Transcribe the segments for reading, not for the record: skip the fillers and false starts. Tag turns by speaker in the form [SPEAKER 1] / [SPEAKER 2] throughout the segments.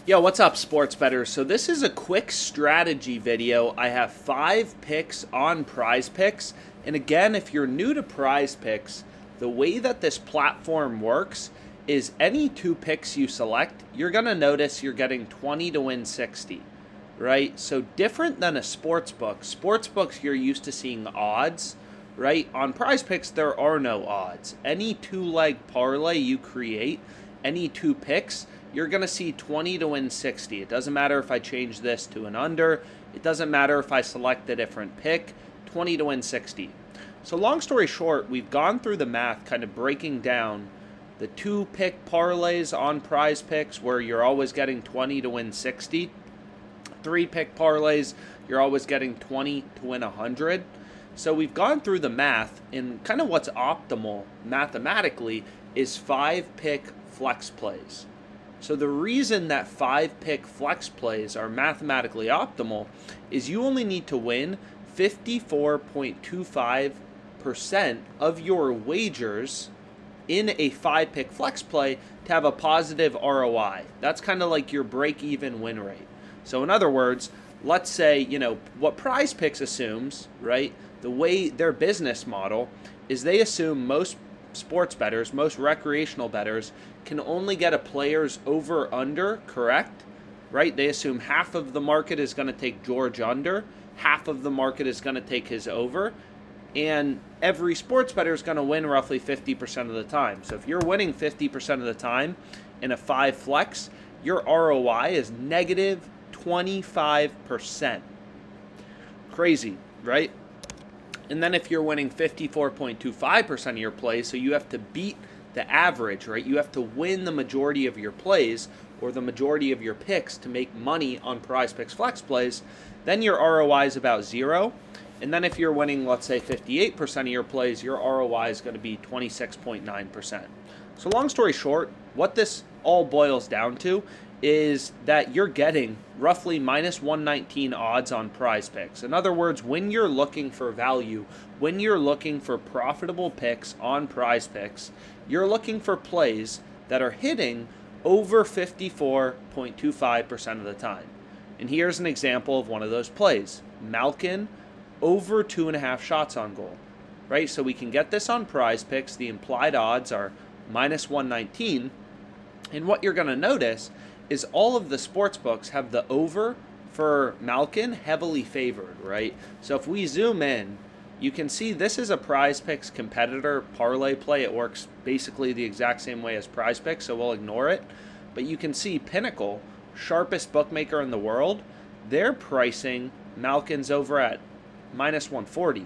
[SPEAKER 1] Yo, what's up, sports bettors? So this is a quick strategy video. I have 5 picks on PrizePicks. And again, if you're new to PrizePicks, the way that this platform works is any 2 picks you select, you're going to notice you're getting 20 to win 60, right? So different than a sportsbook. Sportsbooks, you're used to seeing odds, right? On PrizePicks, there are no odds. Any 2-leg parlay you create, any 2 picks, you're going to see 20 to win 60. It doesn't matter if I change this to an under. It doesn't matter if I select a different pick. 20 to win 60. So long story short, we've gone through the math, kind of breaking down the 2-pick parlays on PrizePicks where you're always getting 20 to win 60. 3-pick parlays, you're always getting 20 to win 100. So we've gone through the math, and kind of what's optimal mathematically is 5-pick flex plays. So the reason that 5-pick flex plays are mathematically optimal is you only need to win 54.25% of your wagers in a 5-pick flex play to have a positive ROI. That's kind of like your break-even win rate. So in other words, let's say, what PrizePicks assumes, right? The way their business model is they assume most sports bettors, most recreational bettors, can only get a player's over-under correct, right? They assume half of the market is going to take George under, half of the market is going to take his over, and every sports bettor is going to win roughly 50% of the time. So if you're winning 50% of the time in a 5 flex, your ROI is negative 25%. Crazy, right? And then if you're winning 54.25% of your plays, so you have to beat the average, right? You have to win the majority of your plays or the majority of your picks to make money on PrizePicks flex plays, then your ROI is about 0. And then if you're winning, let's say, 58% of your plays, your ROI is going to be 26.9%. So long story short, what this all boils down to is that you're getting roughly minus 119 odds on PrizePicks. In other words, when you're looking for value, when you're looking for profitable picks on PrizePicks, you're looking for plays that are hitting over 54.25% of the time. And here's an example of one of those plays. Malkin over 2.5 shots on goal, right? So we can get this on PrizePicks. The implied odds are minus 119. And what you're going to notice is all of the sports books have the over for Malkin heavily favored, right? So if we zoom in, you can see this is a PrizePicks competitor parlay play. It works basically the exact same way as PrizePicks, so we'll ignore it. But you can see Pinnacle, sharpest bookmaker in the world, they're pricing Malkin's over at minus 140.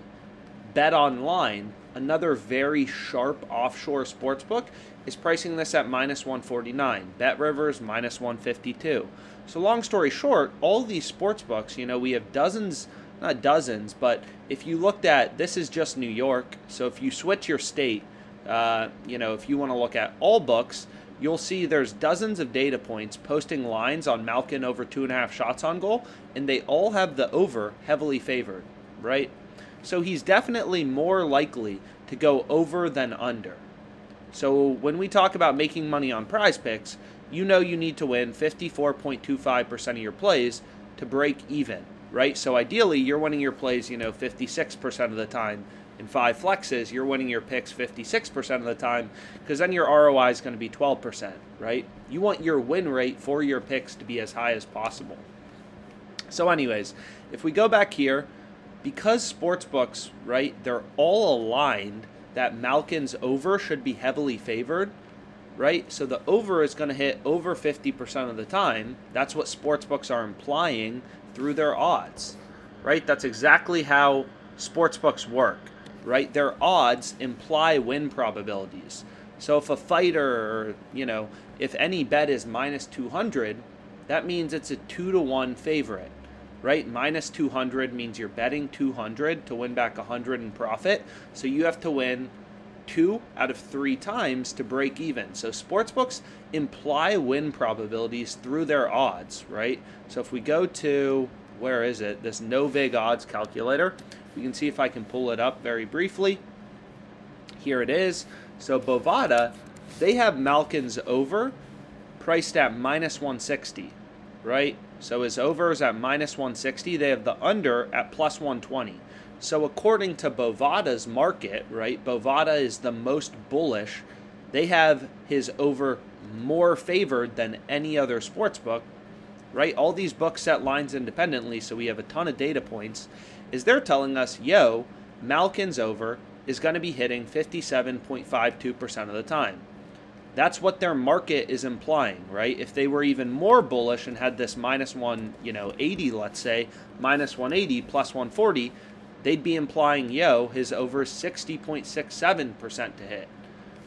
[SPEAKER 1] Bet Online, another very sharp offshore sportsbook, is pricing this at minus 149. Bet Rivers, minus 152. So long story short, all these sports books, we have dozens, not dozens, but if you looked at, this is just New York, so if you switch your state, if you want to look at all books, you'll see there's dozens of data points posting lines on Malkin over 2.5 shots on goal, and they all have the over heavily favored, right? So he's definitely more likely to go over than under. So when we talk about making money on PrizePicks, you need to win 54.25% of your plays to break even, right? So ideally, you're winning your plays, 56% of the time. In 5 flexes, you're winning your picks 56% of the time because then your ROI is going to be 12%, right? You want your win rate for your picks to be as high as possible. So anyways, if we go back here, because sportsbooks, right, they're all aligned that Malkin's over should be heavily favored, right? So the over is going to hit over 50% of the time. That's what sportsbooks are implying through their odds, right? That's exactly how sportsbooks work, right? Their odds imply win probabilities. So if a fighter, if any bet is minus 200, that means it's a 2-to-1 favorite, right? Minus 200 means you're betting 200 to win back 100 in profit. So you have to win 2 out of 3 times to break even. So sportsbooks imply win probabilities through their odds, right? So if we go to, where is it? This Novig odds calculator. You can see if I can pull it up very briefly. Here it is. So Bovada, they have Malkin's over priced at minus 160. right? So his over is at minus 160. They have the under at plus 120. So according to Bovada's market, right, Bovada is the most bullish. They have his over more favored than any other sports book, right? All these books set lines independently, so we have a ton of data points. Is they're telling us, yo, Malkin's over is going to be hitting 57.52% of the time. That's what their market is implying, right? If they were even more bullish and had this minus 180, let's say, minus 180 plus 140, they'd be implying, yo, his over 60.67% to hit.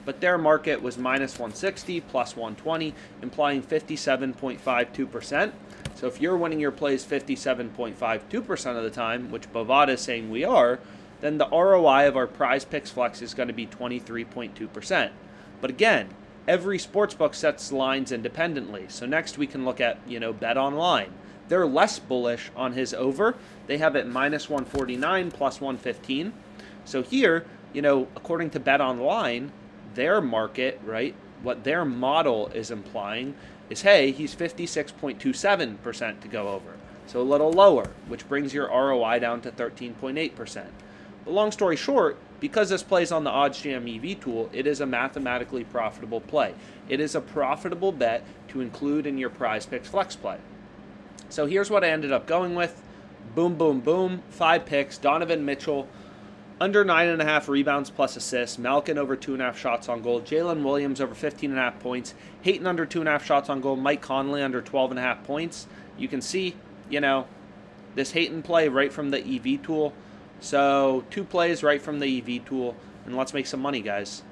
[SPEAKER 1] But their market was minus 160 plus 120, implying 57.52%. So if you're winning your plays 57.52% of the time, which Bovada is saying we are, then the ROI of our PrizePicks Flex is going to be 23.2%. But again, every sportsbook sets lines independently. So next we can look at, Bet Online. They're less bullish on his over. They have it minus 149 plus 115. So here, according to Bet Online, their market, right, what their model is implying is, hey, he's 56.27% to go over. So a little lower, which brings your ROI down to 13.8%. But long story short, because this plays on the OddsJam EV tool, it is a mathematically profitable play. It is a profitable bet to include in your PrizePicks Flex play. So here's what I ended up going with. Boom, boom, boom. 5 picks. Donovan Mitchell, under 9.5 rebounds plus assists. Malkin over 2.5 shots on goal. Jalen Williams over 15.5 points. Hayton under 2.5 shots on goal. Mike Conley under 12.5 points. You can see, this Hayton play right from the EV tool. So 2 plays right from the EV tool. And let's make some money, guys.